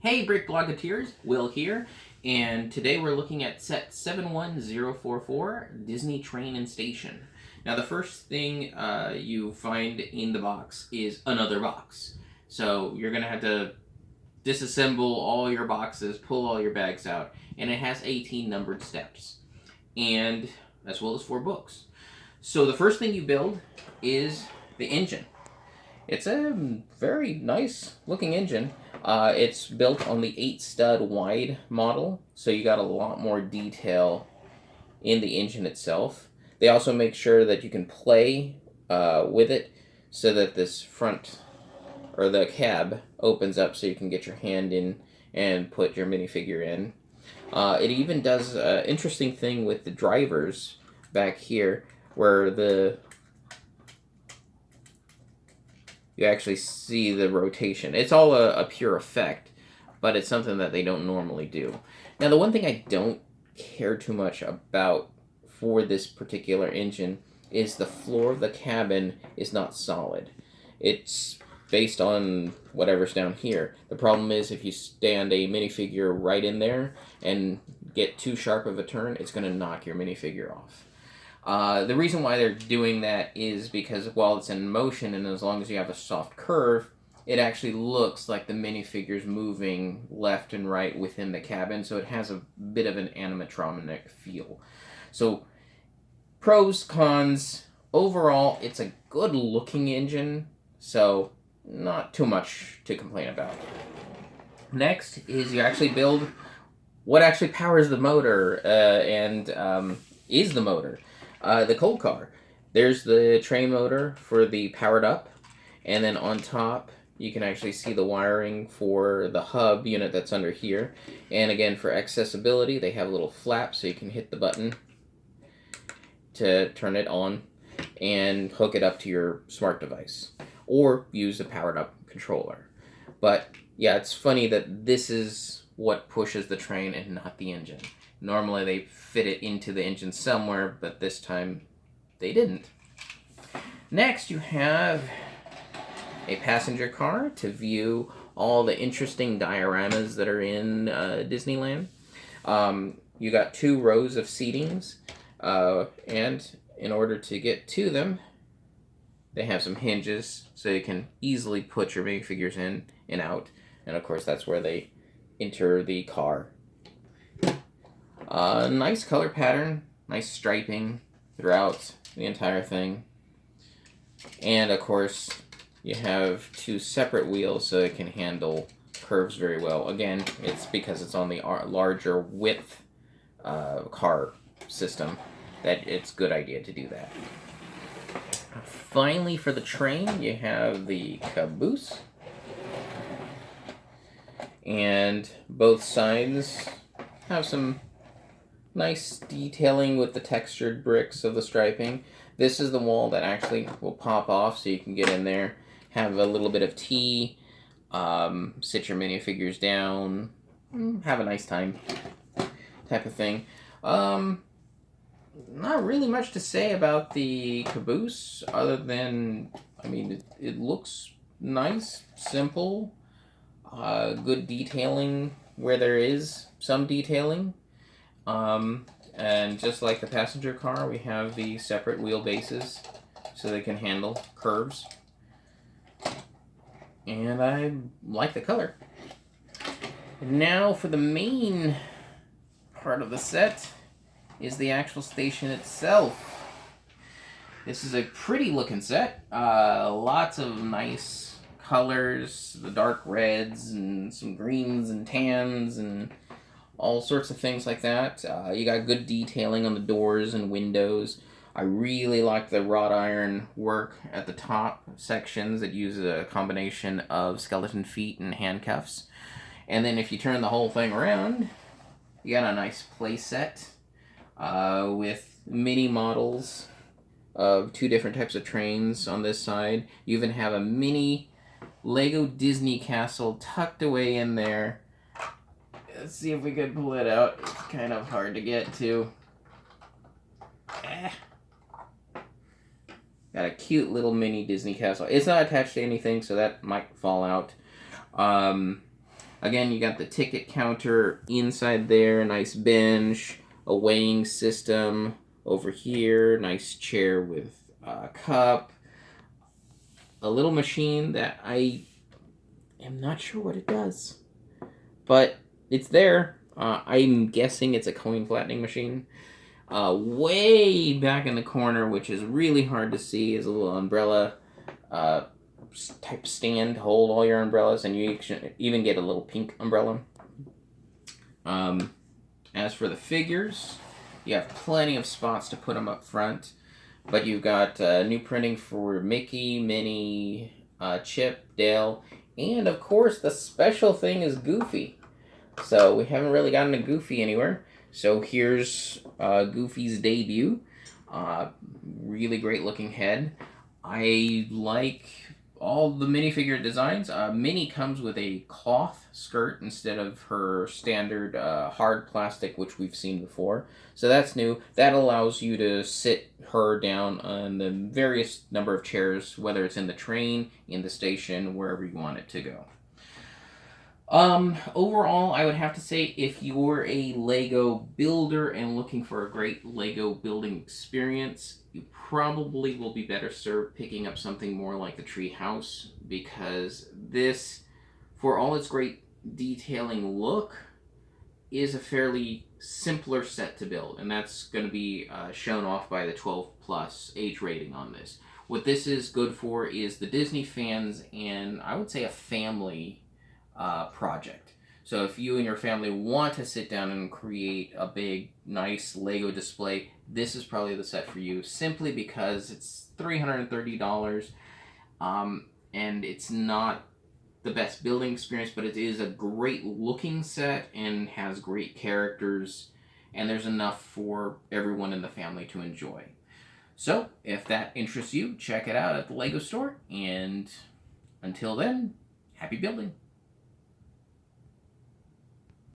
Hey Brick Bloggeteers, Will here, and today we're looking at set 71044, Disney Train and Station. Now the first thing you find in the box is another box. So you're going to have to disassemble all your boxes, pull all your bags out, and it has 18 numbered steps, and as well as 4 books. So the first thing you build is the engine. It's a very nice looking engine. It's built on the 8-stud wide model, so you got a lot more detail in the engine itself. They also make sure that you can play with it so that this front, or the cab, opens up so you can get your hand in and put your minifigure in. It even does an interesting thing with the drivers back here, where you actually see the rotation. It's all a pure effect, but it's something that they don't normally do. Now, the one thing I don't care too much about for this particular engine is the floor of the cabin is not solid. It's based on whatever's down here. The problem is if you stand a minifigure right in there and get too sharp of a turn, it's going to knock your minifigure off. The reason why they're doing that is because while it's in motion, and as long as you have a soft curve, it actually looks like the minifigure's moving left and right within the cabin, so it has a bit of an animatronic feel. So, pros, cons, overall, it's a good looking engine, so not too much to complain about. Next is you actually build what actually powers the motor and is the motor. The cold car. There's the train motor for the powered up, and then on top you can actually see the wiring for the hub unit that's under here. And again, for accessibility, they have a little flap so you can hit the button to turn it on and hook it up to your smart device, or use a powered up controller. But yeah, it's funny that this is what pushes the train and not the engine. Normally they fit it into the engine somewhere, but this time they didn't. Next, you have a passenger car to view all the interesting dioramas that are in Disneyland. You got 2 rows of seatings, and in order to get to them, they have some hinges so you can easily put your minifigures in and out. And of course, that's where they enter the car. Nice color pattern, nice striping throughout the entire thing. And of course, you have 2 separate wheels so it can handle curves very well. Again, it's because it's on the larger width car system that it's a good idea to do that. Finally, for the train, you have the Caboose. And both sides have some nice detailing with the textured bricks of the striping. This is the wall that actually will pop off so you can get in there, have a little bit of tea, sit your minifigures down, have a nice time type of thing. Not really much to say about the Caboose other than, I mean, it looks nice, simple, good detailing where there is some detailing. And just like the passenger car, we have the separate wheelbases so they can handle curves. And I like the color. Now for the main part of the set is the actual station itself. This is a pretty looking set. Lots of nice colors, the dark reds and some greens and tans and all sorts of things like that. You got good detailing on the doors and windows. I really like the wrought iron work at the top sections that uses a combination of skeleton feet and handcuffs. And then if you turn the whole thing around, you got a nice play set with mini models of 2 different types of trains on this side. You even have a mini Lego Disney castle tucked away in there. Let's see if we could pull it out. It's kind of hard to get to. Got a cute little mini Disney castle. It's not attached to anything, so that might fall out. Again, you got the ticket counter inside there, nice bench, a weighing system over here, nice chair with a cup, a little machine that I am not sure what it does, but it's there. I'm guessing it's a coin flattening machine. Way back in the corner, which is really hard to see, is a little umbrella uh, type stand to hold all your umbrellas, and you even get a little pink umbrella. As for the figures, you have plenty of spots to put them up front, but you've got new printing for Mickey, Minnie, Chip, Dale, and of course the special thing is Goofy. So we haven't really gotten a Goofy anywhere. So here's Goofy's debut. Really great looking head. I like all the minifigure designs. Minnie comes with a cloth skirt instead of her standard hard plastic, which we've seen before. So that's new. That allows you to sit her down on the various number of chairs, whether it's in the train, in the station, wherever you want it to go. Overall, I would have to say if you're a Lego builder and looking for a great Lego building experience, you probably will be better served picking up something more like the Tree House, because this, for all its great detailing look, is a fairly simpler set to build, and that's going to be shown off by the 12 plus age rating on this. What this is good for is the Disney fans and I would say a family project. So if you and your family want to sit down and create a big, nice Lego display, this is probably the set for you, simply because it's $330, and it's not the best building experience, but it is a great looking set and has great characters, and there's enough for everyone in the family to enjoy. So if that interests you, check it out at the Lego store, and until then, happy building.